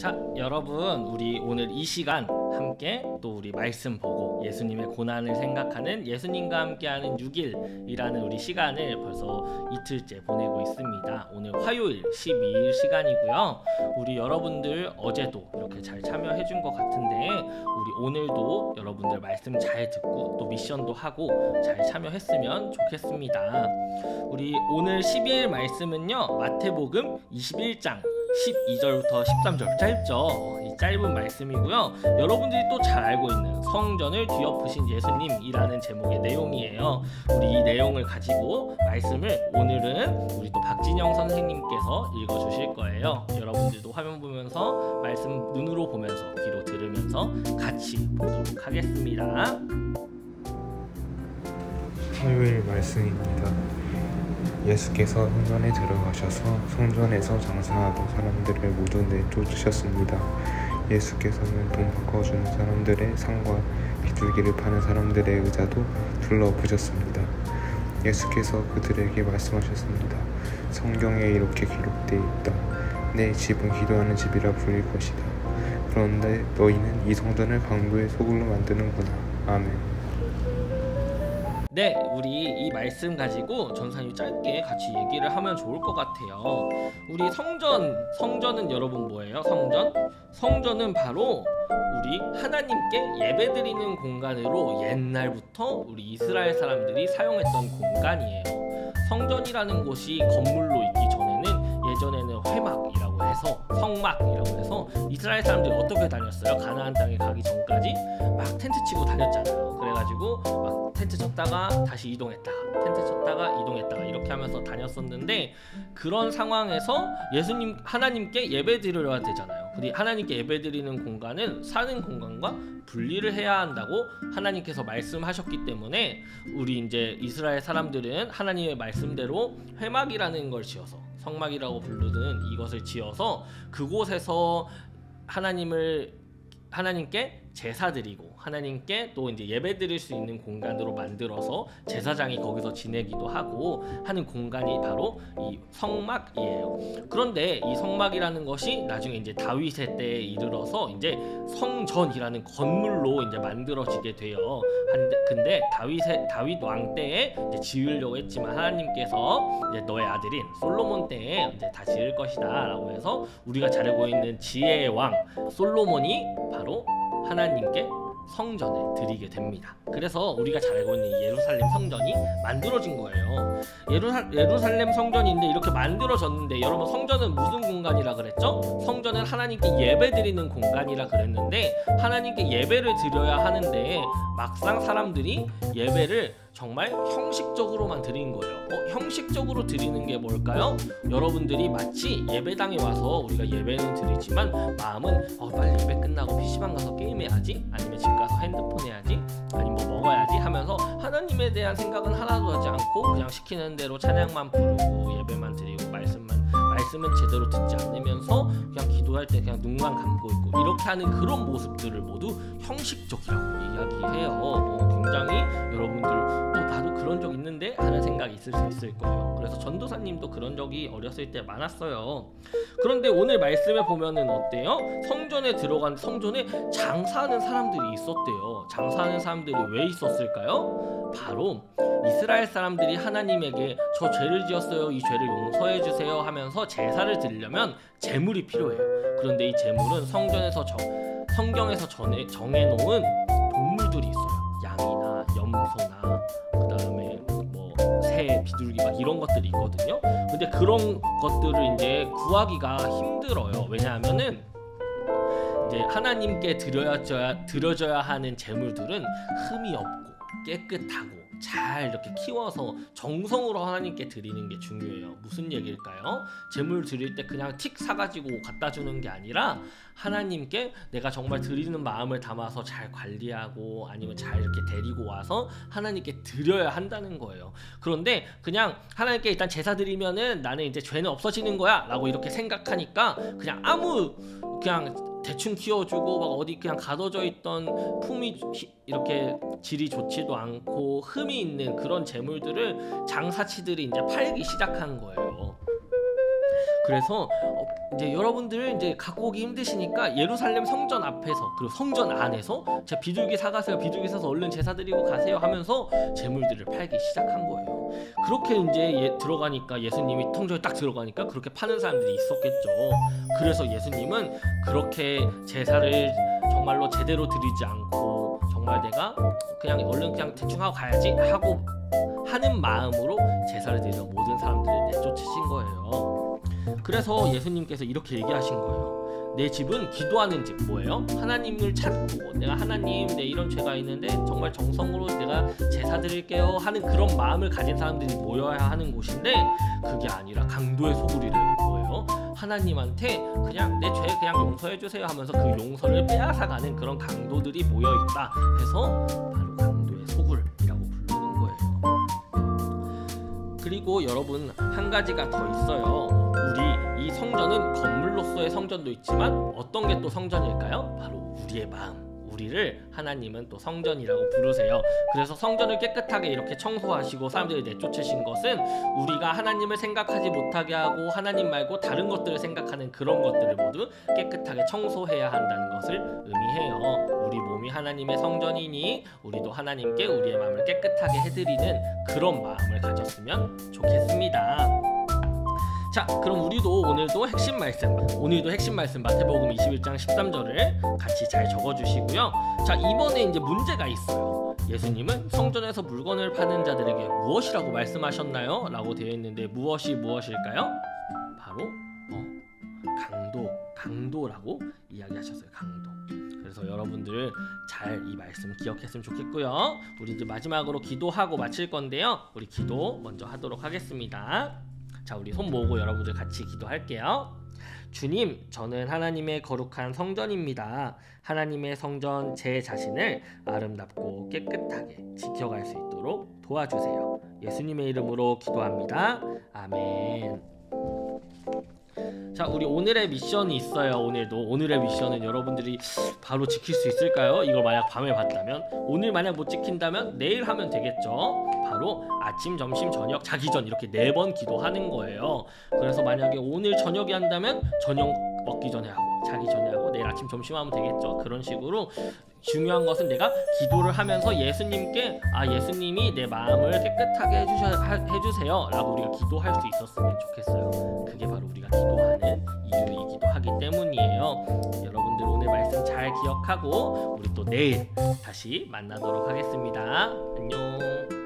자, 여러분, 우리 오늘 이 시간 함께 또 우리 말씀 보고 예수님의 고난을 생각하는 예수님과 함께하는 6일이라는 우리 시간을 벌써 이틀째 보내고 있습니다. 오늘 화요일 12일 시간이고요. 우리 여러분들 어제도 이렇게 잘 참여해 준 것 같은데 우리 오늘도 여러분들 말씀 잘 듣고 또 미션도 하고 잘 참여했으면 좋겠습니다. 우리 오늘 12일 말씀은요, 마태복음 21장 12절부터 13절, 짧죠? 이 짧은 말씀이고요. 여러분들이 또 잘 알고 있는 성전을 뒤엎으신 예수님이라는 제목의 내용이에요. 우리 이 내용을 가지고 말씀을 오늘은 우리 또 박진영 선생님께서 읽어주실 거예요. 여러분들도 화면 보면서 말씀 눈으로 보면서 귀로 들으면서 같이 보도록 하겠습니다. 화요일 말씀입니다. 예수께서 성전에 들어가셔서 성전에서 장사하던 사람들을 모두 내쫓으셨습니다. 예수께서는 돈 바꿔주는 사람들의 상과 비둘기를 파는 사람들의 의자도 둘러보셨습니다. 예수께서 그들에게 말씀하셨습니다. 성경에 이렇게 기록되어 있다. 내 집은 기도하는 집이라 불릴 것이다. 그런데 너희는 이 성전을 강도의 소굴로 만드는구나. 아멘. 네, 우리 이 말씀 가지고 전사님 짧게 같이 얘기를 하면 좋을 것 같아요. 우리 성전은 여러분 뭐예요? 성전은 바로 우리 하나님께 예배드리는 공간으로 옛날부터 우리 이스라엘 사람들이 사용했던 공간이에요. 성전이라는 곳이 건물로 있기 전에는 예전에는 회막이라고 해서 성막이라고 해서 이스라엘 사람들이 어떻게 다녔어요? 가나안 땅에 가기 전까지 막 텐트 치고 다녔잖아요. 그래가지고 막 텐트 쳤다가 다시 이동했다가 텐트 쳤다가 이동했다가 이렇게 하면서 다녔었는데, 그런 상황에서 하나님께 예배 드려야 되잖아요. 근데 하나님께 예배 드리는 공간은 사는 공간과 분리를 해야 한다고 하나님께서 말씀하셨기 때문에 우리 이제 이스라엘 사람들은 하나님의 말씀대로 회막이라는 걸 지어서 성막이라고 부르는 이것을 지어서 그곳에서 하나님께 제사 드리고 하나님께 또 이제 예배 드릴 수 있는 공간으로 만들어서 제사장이 거기서 지내기도 하고 하는 공간이 바로 이 성막이에요. 그런데 이 성막이라는 것이 나중에 이제 다윗의 때에 이르러서 이제 성전이라는 건물로 이제 만들어지게 돼요. 근데 다윗 왕 때에 이제 지으려고 했지만 하나님께서 이제 너의 아들인 솔로몬 때에 이제 다 지을 것이다라고 해서 우리가 잘 알고 있는 지혜의 왕 솔로몬이 바로 하나님께 성전을 드리게 됩니다. 그래서 우리가 잘 알고 있는 예루살렘 성전이 만들어진 거예요. 예루살렘 성전인데 이렇게 만들어졌는데, 여러분 성전은 무슨 공간이라 그랬죠? 성전은 하나님께 예배드리는 공간이라 그랬는데, 하나님께 예배를 드려야 하는데 막상 사람들이 예배를 정말 형식적으로만 드린 거예요. 형식적으로 드리는 게 뭘까요? 여러분들이 마치 예배당에 와서 우리가 예배는 드리지만 마음은 빨리 예배 끝나고 PC방 가서 게임해야지, 아니면 집 가서 핸드폰 해야지, 아니면 뭐 먹어야지 하면서 하나님에 대한 생각은 하나도 하지 않고 그냥 시키는 대로 찬양만 부르고 예배만 드리고 말씀은 제대로 듣지 않으면서 그냥 기도할 때 그냥 눈만 감고 있고 이렇게 하는 그런 모습들을 모두 형식적이라고 이야기해요. 굉장히 여러분들 나도 그런 적 있는데 하는 생각이 있을 수 있을 거예요. 그래서 전도사님도 그런 적이 어렸을 때 많았어요. 그런데 오늘 말씀에 보면은 어때요? 성전에 장사하는 사람들이 있었대요. 장사하는 사람들이 왜 있었을까요? 바로 이스라엘 사람들이 하나님에게 저 죄를 지었어요, 이 죄를 용서해 주세요 하면서 제사를 드리려면 제물이 필요해요. 그런데 이 제물은 성경에서 정해놓은 동물들이 있어요. 양이나 염소나 그 다음에 뭐 새, 비둘기 막 이런 것들이 있거든요. 근데 그런 것들을 이제 구하기가 힘들어요. 왜냐하면은 이제 하나님께 드려져야 하는 제물들은 흠이 없고 깨끗하고 잘 이렇게 키워서 정성으로 하나님께 드리는 게 중요해요. 무슨 얘기일까요? 제물 드릴 때 그냥 틱 사가지고 갖다 주는 게 아니라 하나님께 내가 정말 드리는 마음을 담아서 잘 관리하고 아니면 잘 이렇게 데리고 와서 하나님께 드려야 한다는 거예요. 그런데 그냥 하나님께 일단 제사 드리면은 나는 이제 죄는 없어지는 거야 라고 이렇게 생각하니까 그냥 대충 키워주고 막 어디 그냥 가둬져 있던 품이 이렇게 질이 좋지도 않고 흠이 있는 그런 재물들을 장사치들이 이제 팔기 시작한 거예요. 그래서 이제 여러분들 이제 갖고 오기 힘드시니까 예루살렘 성전 앞에서 그리고 성전 안에서 제 비둘기 사가세요, 비둘기 사서 얼른 제사 드리고 가세요 하면서 재물들을 팔기 시작한 거예요. 그렇게 이제 들어가니까 예수님이 성전에 딱 들어가니까 그렇게 파는 사람들이 있었겠죠. 그래서 예수님은 그렇게 제사를 정말로 제대로 드리지 않고 정말 내가 그냥 얼른 그냥 대충 하고 가야지 하고 하는 마음으로 제사를 드리는 모든 사람들을 내쫓으신 거예요. 그래서 예수님께서 이렇게 얘기하신 거예요. 내 집은 기도하는 집. 뭐예요? 하나님을 찾고 내가 하나님 내 이런 죄가 있는데 정말 정성으로 내가 제사 드릴게요 하는 그런 마음을 가진 사람들이 모여야 하는 곳인데, 그게 아니라 강도의 소굴이래요. 뭐예요? 하나님한테 그냥 내 죄 그냥 용서해 주세요 하면서 그 용서를 빼앗아가는 그런 강도들이 모여있다 해서 바로 강도의 소굴이라고 부르는 거예요. 그리고 여러분, 한 가지가 더 있어요. 우리 이 성전은 건물로서의 성전도 있지만 어떤 게 또 성전일까요? 바로 우리의 마음. 우리를 하나님은 또 성전이라고 부르세요. 그래서 성전을 깨끗하게 이렇게 청소하시고 사람들을 내쫓으신 것은 우리가 하나님을 생각하지 못하게 하고 하나님 말고 다른 것들을 생각하는 그런 것들을 모두 깨끗하게 청소해야 한다는 것을 의미해요. 우리 몸이 하나님의 성전이니 우리도 하나님께 우리의 마음을 깨끗하게 해드리는 그런 마음을 가졌으면 좋겠습니다. 자, 그럼 우리도 오늘도 핵심 말씀 마태복음 21장 13절을 같이 잘 적어주시고요. 자, 이번에 이제 문제가 있어요. 예수님은 성전에서 물건을 파는 자들에게 무엇이라고 말씀하셨나요? 라고 되어 있는데 무엇일까요? 바로 강도라고 이야기하셨어요. 강도. 그래서 여러분들 잘 이 말씀 기억했으면 좋겠고요. 우리 이제 마지막으로 기도하고 마칠 건데요. 우리 기도 먼저 하도록 하겠습니다. 자, 우리 손 모으고 여러분들 같이 기도할게요. 주님, 저는 하나님의 거룩한 성전입니다. 하나님의 성전 제 자신을 아름답고 깨끗하게 지켜갈 수 있도록 도와주세요. 예수님의 이름으로 기도합니다. 아멘. 자, 우리 오늘의 미션이 있어요. 오늘의 미션은 여러분들이 바로 지킬 수 있을까요? 이걸 만약 밤에 봤다면, 오늘 만약 못 지킨다면 내일 하면 되겠죠. 바로 아침, 점심, 저녁, 자기 전 이렇게 4번 기도하는 거예요. 그래서 만약에 오늘 저녁에 한다면 저녁 먹기 전에 하고 자기 전에 하고 내일 아침, 점심 하면 되겠죠. 그런 식으로 중요한 것은 내가 기도를 하면서 예수님께 예수님이 내 마음을 깨끗하게 해주세요 라고 우리가 기도할 수 있었으면 좋겠어요. 그게 바로 우리가 기도하는 이유이기도 하기 때문이에요. 여러분들 오늘 말씀 잘 기억하고 우리 또 내일 다시 만나도록 하겠습니다. 안녕.